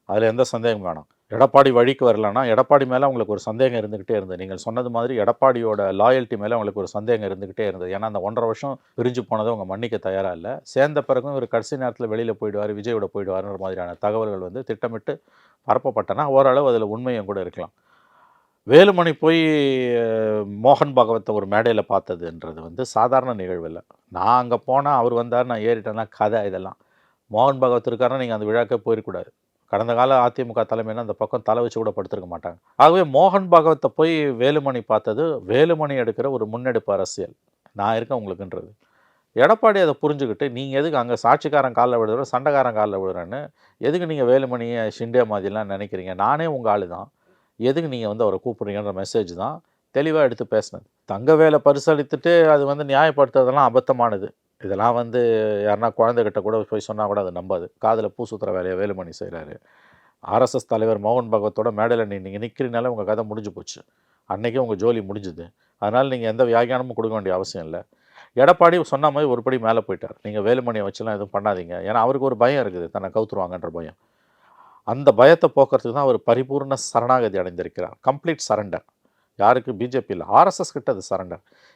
அதில் எந்த சந்தேகம் வேணாம். எடப்பாடி வழிக்கு வரலன்னா, எடப்பாடி மேலே உங்களுக்கு ஒரு சந்தேகம் இருந்துக்கிட்டே இருந்தது. நீங்கள் சொன்னது மாதிரி எடப்பாடியோட லாயல்ட்டி மேலே உங்களுக்கு ஒரு சந்தேகம் இருந்துக்கிட்டே இருந்தது. ஏன்னா, அந்த 1½ வருஷம் பிரிஞ்சு போனத அவங்க மன்னிக்க தயாரா இல்ல. சேர்ந்த பிறகும் இவர் கடைசி நேரத்தில வெளியில போயிடுவாரு, விஜயோட போயிடுவாருன்ற மாதிரியான தகவல்கள் வந்து திட்டமிட்டு பரப்பப்பட்டன. ஓரளவு அதில உண்மையும் கூட இருக்கலாம். வேலுமணி போய் மோகன் பாகவத்த ஒரு மேடையில பார்த்ததுன்றது வந்து சாதாரண நிகழ்வு இல்ல. நான் அங்க போனா, அவர் வந்தாரு, நான் ஏறிட்டேன்னா கதை இதெல்லாம். மோகன் பாகவத் இருக்காருன்னா, நீங்க அந்த விழாக்கே போயிருக்கக்கூடாது. கடந்த கால அதிமுக தலைமைன்னா அந்த பக்கம் தலை வச்சு கூட படுத்திருக்க மாட்டாங்க. ஆகவே மோகன் பாகவத்த போய் வேலுமணி பார்த்தது, வேலுமணி எடுக்கிற ஒரு முன்னெடுப்பு அரசியல். நான் இருக்கேன் உங்களுக்குன்றது. எடப்பாடி அத புரிஞ்சுகிட்டு, நீங்க எதுக்கு அங்க சாட்சிக்காரன் கால்ல விழுற, சண்டைக்காரன் கால்ல விழுறேன்னு, எதுக்கு நீங்க வேலுமணிய ஷிண்டே மாதிரிலாம் நெனைக்கிறீங்க? நானே உங்க ஆளு தான். எதுக்கு நீங்க வந்து அவர கூப்பிடுறீங்கன்ற மெசேஜ் தான் தெளிவா எடுத்து பேசினது. தங்கவேல பரிசளித்துட்டு அது வந்து நியாயப்படுத்துறதெல்லாம் அபத்தமானது. இதெல்லாம் வந்து யாருனா குழந்தைகிட்ட கூட போய் சொன்னா கூட அது நம்பாது. காதுல பூ சுத்துற வேலைய வேலுமணி செய்றாரு. ஆர்எஸ்எஸ் தலைவர் மோகன் பகவத்தோட மேடையில நீங்க நிக்கிறீங்கனாலே உங்க கதை முடிஞ்சு போச்சு. அன்னைக்கே உங்க ஜோலி முடிஞ்சுது. அதனால நீங்க எந்த வியாக்கியானமும் குடுக்க வேண்டிய அவசியம் இல்ல. எடப்பாடி சொன்ன மாரி ஒரு படி மேல போயிட்டார். நீங்க வேலுமணிய வச்சுலாம் எதுவும் பண்ணாதீங்க. ஏன்னா அவருக்கு ஒரு பயம் இருக்குது. தன்ன கவுத்துருவாங்கன்ற பயம். அந்த பயத்த போக்குறதுக்கு தான் அவர் பரிபூர்ண சரணாகதி அடைந்திருக்கிறார். Complete surrender. யாருக்கு? பிஜேபி இல்ல. ஆர்எஸ்எஸ் கிட்ட அது சரண்டர்.